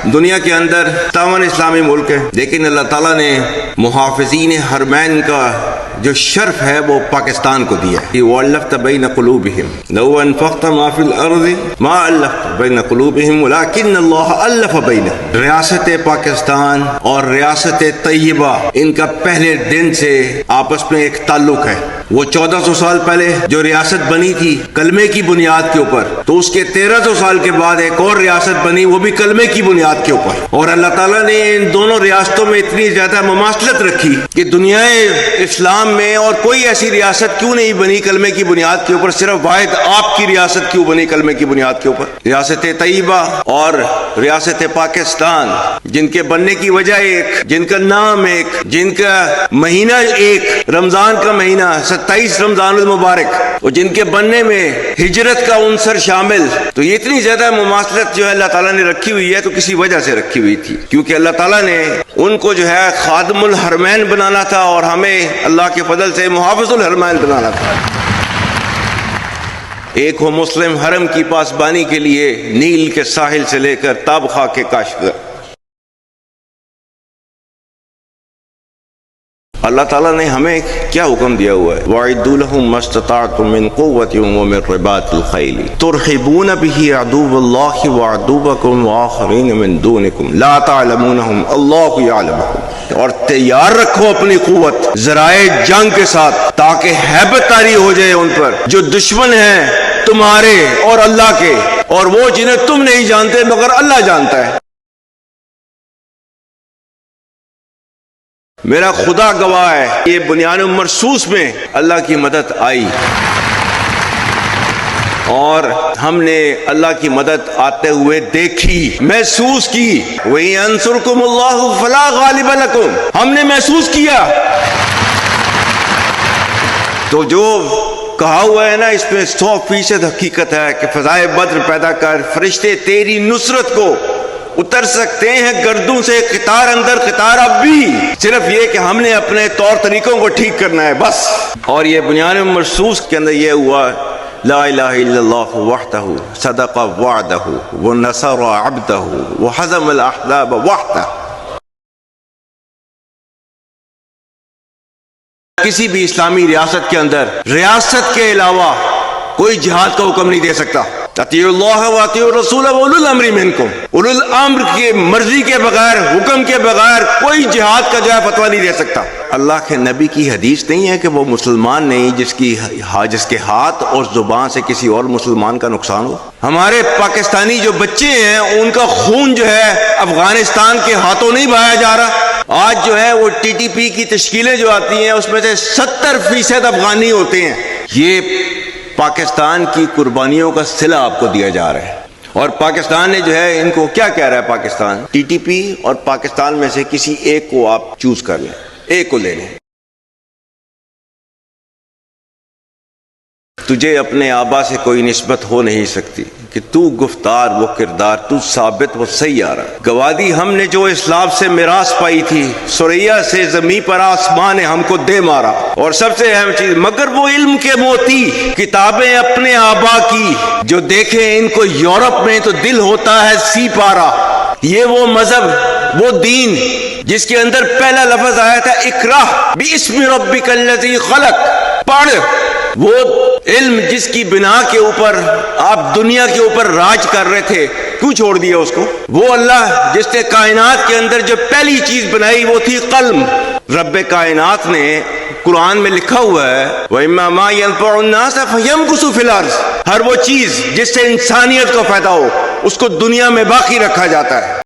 دنیا کے اندر 57 اسلامی ملک ہیں، لیکن اللہ تعالیٰ نے محافظین حرمین کا جو شرف ہے وہ پاکستان کو دیا ہے۔ وَأَلَّفْتَ بَيْنَ قُلُوبِهِمْ لَوْ أَنفَقْتَ مَا فِي الْأَرْضِ مَا أَلَّفْتَ بَيْنَ قُلُوبِهِمْ وَلَكِنَّ اللَّهَ أَلَّفَ بَيْنَهُمْ۔ ریاست پاکستان اور ریاست طیبہ ان کا پہلے دن سے آپس میں ایک تعلق ہے۔ وہ 1400 سال پہلے جو ریاست بنی تھی کلمے کی بنیاد کے اوپر، تو اس کے 1300 سال کے بعد ایک اور ریاست بنی، وہ بھی کلمے کی بنیاد کے اوپر۔ اور اللہ تعالیٰ نے ان دونوں ریاستوں میں اتنی زیادہ مماثلت رکھی کہ دنیا اسلام میں اور کوئی ایسی ریاست کیوں نہیں بنی کلمے کی بنیاد کے اوپر، صرف واحد آپ کی ریاست کیوں بنی کلمے کی بنیاد کے اوپر؟ ریاست طیبہ اور ریاست پاکستان، جن کے بننے کی وجہ ایک، جن کا نام ایک، جن کا مہینہ ایک، رمضان کا مہینہ 27 رمضان المبارک، اور جن کے بننے میں ہجرت کا عنصر شامل، تو یہ اتنی زیادہ مماثلت جو ہے اللہ تعالیٰ نے رکھی ہوئی ہے تو کسی وجہ سے رکھی ہوئی تھی، کیونکہ اللہ تعالیٰ نے ان کو جو ہے خادم الحرمین بنانا تھا اور ہمیں اللہ کے فضل سے محافظ الحرمین بنانا تھا۔ ایک ہو مسلم حرم کی پاسبانی کے لیے نیل کے ساحل سے لے کر تابخا کے کاشغر۔ اللہ تعالیٰ نے ہمیں کیا حکم دیا ہوا ہے؟ وَأَعِدُّوا لَهُم مَّا اسْتَطَعْتُم مِّن قُوَّةٍ وَمِن رِّبَاطِ الْخَيْلِ تُرْهِبُونَ بِهِ عَدُوَّ اللَّهِ وَعَدُوَّكُمْ وَآخَرِينَ مِن دُونِكُمْ لَا تَعْلَمُونَهُمْ اللَّهُ يَعْلَمُهُمْ۔ اور تیار رکھو اپنی قوت ذرائع جنگ کے ساتھ، تاکہ ہیبت طاری ہو جائے ان پر جو دشمن ہیں تمہارے اور اللہ کے، اور وہ جنہیں تم نہیں جانتے مگر اللہ جانتا ہے۔ میرا خدا گواہ ہے، یہ بنیان مرصوص میں اللہ کی مدد آئی اور ہم نے اللہ کی مدد آتے ہوئے دیکھی، محسوس کی۔ وَيَنْصُرْكُمُ اللَّهُ فَلَا غَالِبَ لَكُمْ، ہم نے محسوس کیا۔ تو جو کہا ہوا ہے نا، اس میں 100% حقیقت ہے کہ فضائے بدر پیدا کر، فرشتے تیری نصرت کو اتر سکتے ہیں گردوں سے قطار اندر قطار اب بھی، صرف یہ کہ ہم نے اپنے طور طریقوں کو ٹھیک کرنا ہے بس۔ اور یہ بنیان مرصوص کے اندر یہ ہوا، لا الہ الا اللہ وحدہ صدق وعدہ ونصر عبدہ وحزم الاحزاب وحدہ۔ کسی بھی اسلامی ریاست کے اندر ریاست کے علاوہ کوئی جہاد کا حکم نہیں دے سکتا۔ اطیعوا اللہ واطیعوا الرسول واولی الامر منکم، اولو الامر کی مرضی کے بغیر، حکم کے بغیر کوئی جہاد کا جو ہے فتویٰ نہیں دے سکتا۔ اللہ کے نبی کی حدیث نہیں ہے کہ وہ مسلمان نہیں جس کے ہاتھ اور زبان سے کسی اور مسلمان کا نقصان ہو۔ ہمارے پاکستانی جو بچے ہیں ان کا خون جو ہے افغانستان کے ہاتھوں نہیں بہایا جا رہا۔ آج جو ہے وہ TTP کی تشکیلیں جو آتی ہیں اس میں سے 70% افغانی ہوتے ہیں۔ یہ پاکستان کی قربانیوں کا صلہ آپ کو دیا جا رہا ہے، اور پاکستان نے جو ہے ان کو کیا کہہ رہا ہے؟ پاکستان TTP اور پاکستان میں سے کسی ایک کو آپ چوز کر لیں، ایک کو لے لیں۔ تجھے اپنے آبا سے کوئی نسبت ہو نہیں سکتی کہ تو گفتار وہ کردار، تو ثابت وہ سیارہ۔ گوادی ہم نے جو اسلام سے میراث پائی تھی، سریا سے زمین پر آسمان نے ہم کو دے مارا۔ اور سب سے اہم چیز، مگر وہ علم کے موتی کتابیں اپنے آبا کی، جو دیکھیں ان کو یورپ میں تو دل ہوتا ہے سی پارا۔ یہ وہ مذہب، وہ دین جس کے اندر پہلا لفظ آیا تھا اقرا باسم ربک الذی خلق، پڑھ۔ وہ علم جس کی بنا کے اوپر آپ دنیا کے اوپر راج کر رہے تھے، کیوں چھوڑ دیا اس کو؟ وہ اللہ جس نے کائنات کے اندر جو پہلی چیز بنائی وہ تھی قلم۔ رب کائنات نے قرآن میں لکھا ہوا ہے وَإِمَّا مَا يَنْفَعُ النَّاسَ فَيَمْكُثُ فِي الْأَرْضِ، ہر وہ چیز جس سے انسانیت کو فائدہ ہو اس کو دنیا میں باقی رکھا جاتا ہے۔